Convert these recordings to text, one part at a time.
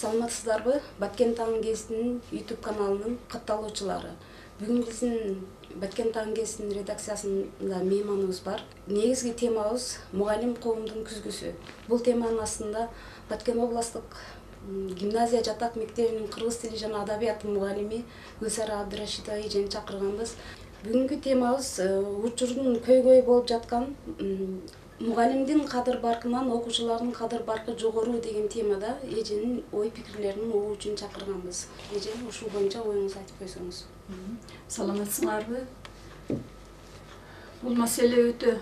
Саламатсыздарбы? Баткен таң кезинин YouTube каналынын катталуучулары. Бүгүн биздин Баткен таң кезинин редакциясында мейманыбыз бар. Негизги темабыз мугалим коомдун күзгүсү. Бул теманын астында Баткен областык гимназия жатак мектебинин кыргыз тили жана адабияты мугалими Гүлсара Абдырашидова эжени чакырганбыз. Бүгүнкү темабыз учурдун көйгөй болуп жаткан мугалимдин кадыр баркынан окуучулардын кадыр баркы жогору деген темада эженин ой пикирлерин угуу үчүн чакырганбыз. Эже, ушул боюнча оюңузду айтып койсоңуз. Саламатсыңарбы? Бул маселе өтө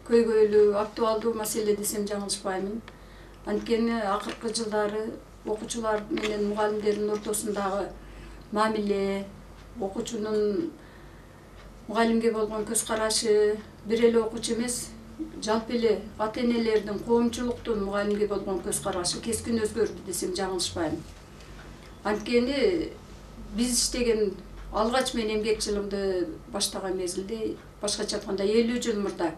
көйгөйлүү, актуалдуу маселе десем жаңылышпаймын. Анткени акыркы жылдары окуучулар менен мугалимдердин ортосундагы мамиле, окуучунун мугалимге болгон көз карашы, бир эле окуучу эмес, жалпы эле ата-энелердин, коомчулуктун мугалимге болгон көз карашы кескин өзгөрдү десем жаңылышпайм. Анткени биз иштеген алгач мен эмгек жылымды баштаган мезгилде, башкача айтканда 50 жыл мурда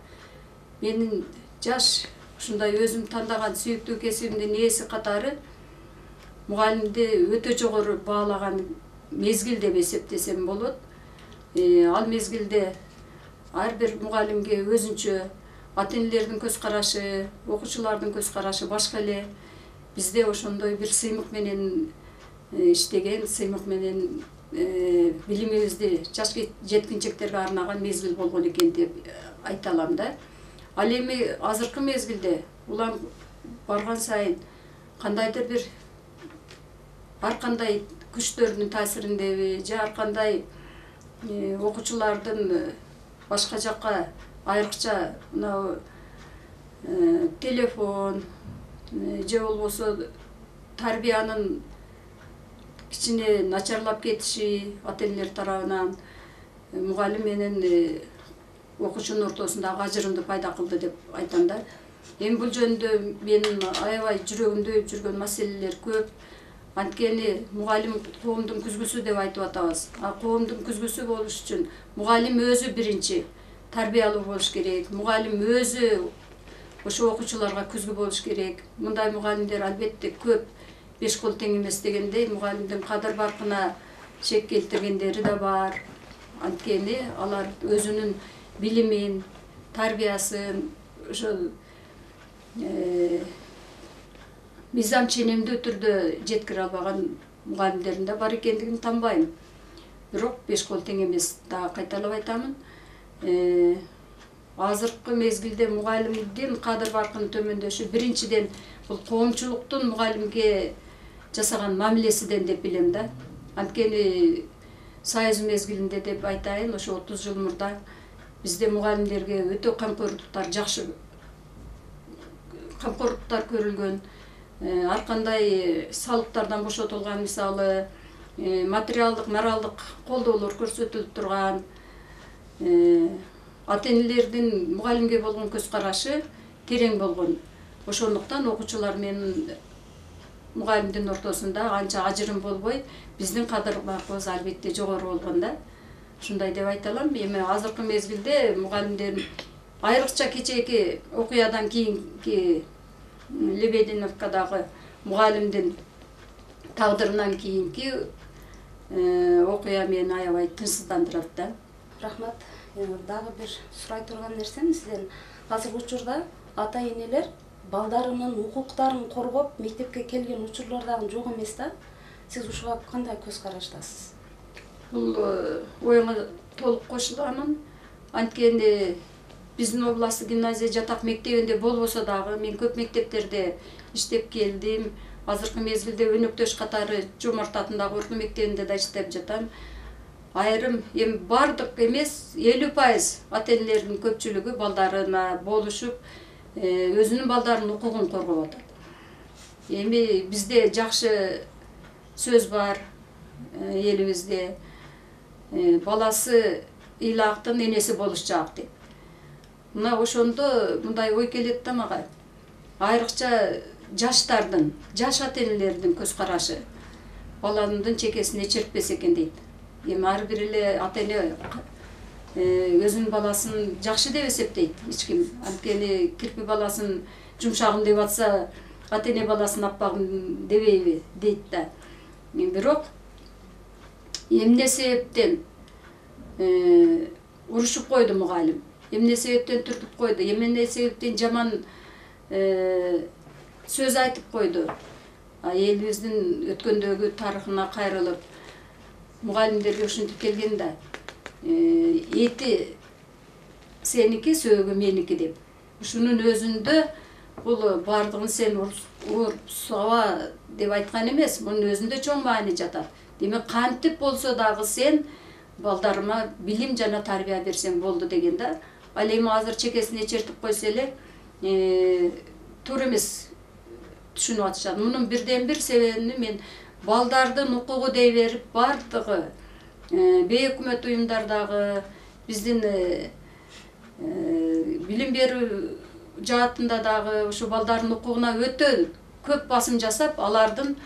менин жаш ушундай өзүм тандаган сүйүктүү кесибимдин ээси катары мугалимди өтө жогору баалаган мезгил деп эсептесем болот. Ал мезгилде ар бир мугалимге өзүнчө ата-энелердин көз карашы, окуучулардын көз карашы башка эле. Бизде ошондой бир сыймык менен иштеген, сыймык менен билимибизди жаш жеткинчектерге арнаган мезгил болгон экен деп айта алам да. Ал эми азыркы мезгилде улам барган сайын кандайдыр бир ар кандай күчтөрдүн таасириндеби же ар кандай окуучулардын башка жакка айрыкча мына телефон же болбосо тарбиянын кичине начарлап кетиши ата-энелер тарабынан мугалим менен окуучунун ортосундагы ажырымды пайда кылды деп айтам да. Эми бул жөнүндө менин аябай жүрөгүмдө жүргөн маселелер көп. Анткени мугалим коомдун күзгүсү деп айтып атабыз. Коомдун күзгүсү болуш үчүн мугалим өзү биринчи тарбиялуу болуш керек. Мугалим өзү ошо окуучуларга күзгү болуш керек. Мындай мугалимдер албетте көп, беш кол тең эмес дегендей, мугалимдин кадыр баркына шек келтиргендери да бар. Анткени алар өзүнүн билимин, тарбиясын ошо мыйзам ченемдүү түрдө жеткире албаган мугалимдердин да бар экендигин танбайм. Бирок беш кол тең эмес, дагы кайталап айтамын. Азыркы мезгилде мугалимдин кадыр баркынын төмөндөшү биринчиден бул коомчулуктун мугалимге жасаган мамилесиден деп билем да. Анткени Союз мезгилинде деп айтайын, ошо 30 жыл мурда бизде мугалимдерге өтө жакшы камкорлуктар көрүлгөн. Ар кандай салыктардан бошотулган, мисалы материалдык, моралдык колдоолор көрсөтүлүп турган. Ата-энелердин мугалимге болгон көз карашы терең болгон. Ошондуктан окуучулар менен мугалимдин ортосунда анча ажырым болбой, биздин кадыр баркыбыз албетте жогору болгон да. Ушундай деп айта алам. Эми азыркы мезгилде мугалимдер айрыкча кечээки окуядан кийинки Лебединовкадагы мугалимдин тагдырынан кийинки окуя мени аябай тынчсыздандырат да. Рахмат. Дагы бир сурай турган нерсем сизден. Азыркы учурда ата-энелер балдарынын укуктарын коргоп мектепке келген учурлар дагы жок эмес да. Сиз ушуга кандай көз караштасыз? Бул оюңа толук кошуламын. Анткени биздин областтык гимназия жатак мектебинде болбосо дагы мен көп мектептерде иштеп келдим. Азыркы мезгилде өнөктөш катары Жомарт атындагы орто мектебинде да иштеп жатам. Айрым эми бардык эмес 50% ата-энелердин көпчүлүгү балдарына болушуп өзүнүн балдарынын укугун коргоп атат. Эми бизде жакшы сөз бар элибизде. Баласы ыйлаактын энеси болуш жак деп. Мына ошондо мындай ой келет да мага. Айрыкча жаштардын, жаш ата-энелердин көз карашы баланын чекесине чертпесе экен дейт. Эми ар бир эле ата-эне өзүнүн баласын жакшы деп эсептейт эч ким. Анткени кирпи баласын жумшагым деп атса, ата-эне баласын аппагын дебейби дейт да. Бирок эмне себептен урушуп койду мугалим, эмне себептен түртүп койду, эмне себептен жаман сөз айтып койду. Элибиздин өткөндөгү тарыхына кайрылып мугалимдерге ушинтип келген да, эти сеники, сөөгү меники деп. Ушунун өзүндө бул бардыгын сен урсаба деп айткан эмес, мунун өзүндө чоң маани жатат. Демек кантип болсо дагы сен балдарыма билим жана тарбия берсең болду деген да. Ал эми азыр чекесине чертип койсо эле туура эмес түшүнүп атышат. Мунун бирден бир себебини мен балдардын укугу дей берип бардыгы бейөкмөт уюмдардагы биздин билим берүү жаатында дагы ушу балдардын укугуна өтө көп басым жасап, алардын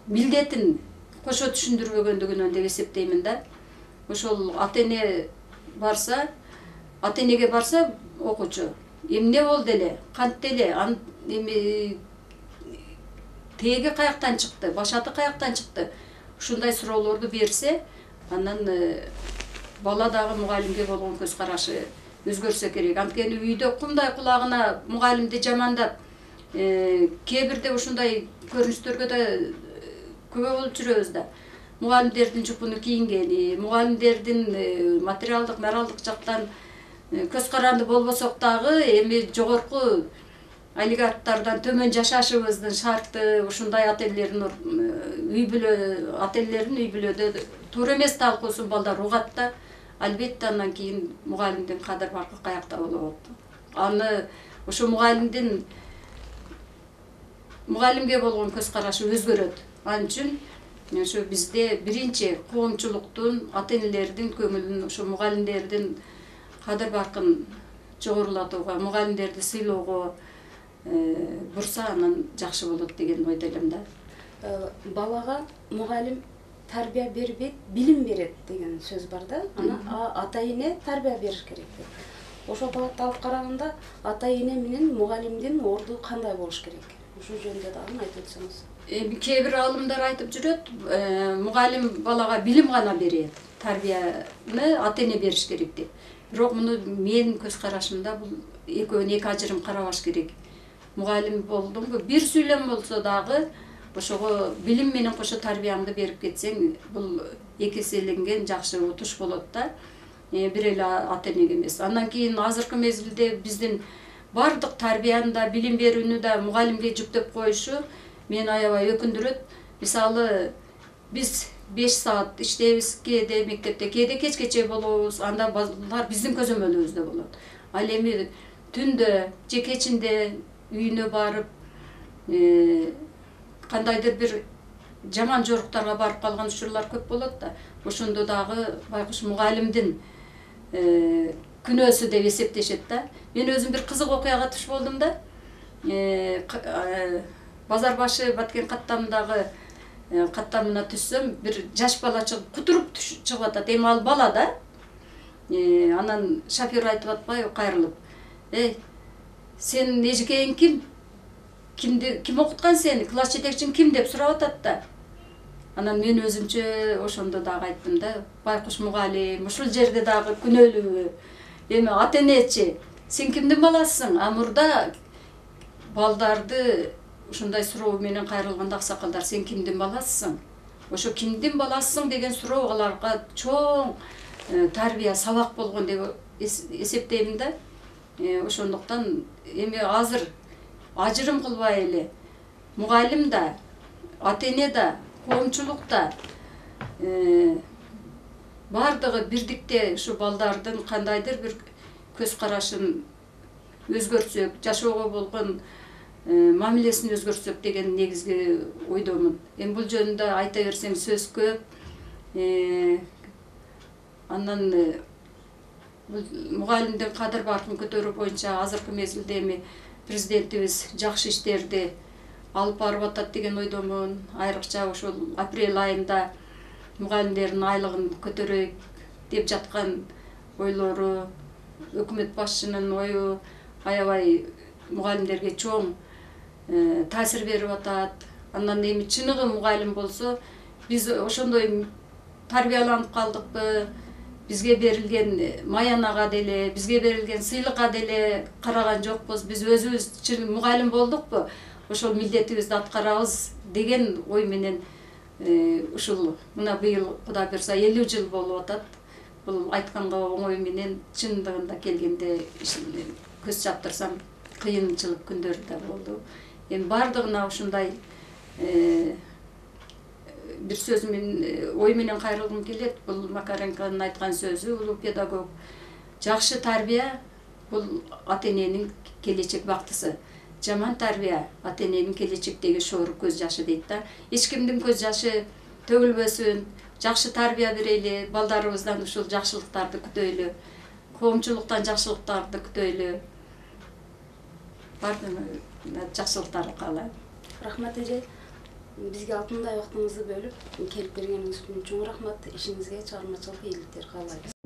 милдетин кошо түшүндүрбөгөндүгүнөн деп эсептеймин да. Ошол ата-энеге барса окуучу эмне болду эле, кантты эле, эми теги каяктан чыкты, башаты каяктан чыкты, ушундай суроолорду берсе, андан бала дагы мугалимге болгон көз карашы өзгөрсө керек. Анткени үйдө кумдай кулагына мугалимди жамандап, кээ бирде ушундай көрүнүштөргө да күбө болуп жүрөбүз да. Мугалимдердин жупуну кийингени, мугалимдердин материалдык, моралдык жактан көз каранды болбосок дагы эми жогорку олигархтардан төмөн жашашыбыздын шарты ушундай ата-энелердин үй бүлөдө туура эмес талкуусун балдар угат да. Албетте андан кийин мугалимдин кадыр баркы каякта болот. Аны ушу мугалимге болгон көз карашы өзгөрөт. Ал үчүн ушу бизде биринчи коомчулуктун, ата-энелердин көңүлүн, ушу мугалимдердин кадыр баркын жогорулатууга, мугалимдерди сыйлоого бурса анан жакшы болот деген ойдо элем да. Балага мугалим тарбия бербейт, билим берет деген сөз бар да. Ана ата-эне тарбия бериш керек деп. Ошол багытта алып караганда ата-эне менен мугалимдин орду кандай болуш керек? Ушул жөнүндө дагы айтып өтсөңүз. Кээ бир алымдар айтып жүрөт, мугалим балага билим гана берет, тарбияны ата-эне бериш керек деп. Бирок муну менин көз карашымда бул экөөнү эки ажырым карабаш керек. Мугалим болдумбу, бир сүйлөм болсо дагы ошого билим менен кошо тарбияңды берип кетсең, бул экиселенген жакшы утуш болот да. Бир эле ата-энеге эмес. Андан кийин азыркы мезгилде биздин бардык тарбияны да, билим берүүнү да мугалимге жүктөп коюшу мени аябай өкүндүрөт. Мисалы, биз 5 саат иштейбиз, кээде мектепте, кээде кечкече болобуз, анда балдар биздин көзөмөлүбүздө болот. Ал эми түндө же кечинде үйүнө барып, кандайдыр бир жаман жоруктарга барып калган учурлар көп болот да. Ошондо дагы байкуш мугалимдин күнөөсү деп эсептешет да. Мен өзүм бир кызык окуяга туш болдум да. Базар башы Баткен каттамындагы каттамына түссөм, бир жаш бала чыгып, кутуруп чыгып атат. Эми ал бала да. Анан шофер айтып атпайбы кайрылып: сенин эжекең ким? Ким окуткан сени? Класс жетекчиң ким деп сурап атат да. Анан мен өзүмчө ошондо дагы айттым да, байкуш мугалим, ушул жерде дагы күнөөлүүбү. Эми ата-энечи, сен кимдин баласысың? Мурда балдарды ушундай суроо менен кайрылганда аксакалдар, сен кимдин баласысың? Ошо кимдин баласысың деген суроо аларга чоң тарбия, сабак болгон деп эсептейм да. Ошондуктан эми азыр ажырым кылбай эле мугалим да, ата-эне да, коомчулук да бардыгы бирдикте ушу балдардын кандайдыр бир көз карашын өзгөртсөк, жашоого болгон мамилесин өзгөртсөк деген негизги ойдомун. Эми бул жөнүндө айта берсем сөз көп. Андан мугалимдин кадыр баркын көтөрүү боюнча азыркы мезгилде эми президентибиз жакшы иштерди алып барып атат деген ойдомун. Айрыкча ошол апрель айында мугалимдердин айлыгын көтөрөйүк деп жаткан ойлору, өкмөт башчынын ою аябай мугалимдерге чоң таасир берип атат. Андан эми чыныгы мугалим болсо, биз ошондой тарбияланып калдыкпы? Бизге берилген маянага деле, бизге берилген сыйлыкка деле караган жокпуз. Биз өзүбүз мугалим болдукпу? Ошол милдетибизди аткарабыз деген ой менен ушул мына быйыл Кудай буйрса 50 жыл болуп атат. Бул айтканга оңой менен чындыгында келгенде көз чаптырсам кыйынчылык күндөр да болду. Эми бардыгына ушундай бир сөз менен ой менен кайрылгым келет. Бул Макаренконун айткан сөзү, улуу педагог. Жакшы тарбия бул ата-эненин келечек бактысы. Жаман тарбия ата-эненин келечектеги шору көз жашы дейт да. Эч кимдин көз жашы төгүлбөсүн. Жакшы тарбия берели, балдарыбыздан ушул жакшылыктарды күтөйлү. Коомчулуктан жакшылыктарды күтөйлү. Бардыгына жакшылыктарды каалайм. Рахмат эже. Бизге алтындай убактыңызды бөлүп келип бергениңиз үчүн чоң рахмат. Ишиңизге чыгармачылык ийгиликтер каалайбыз.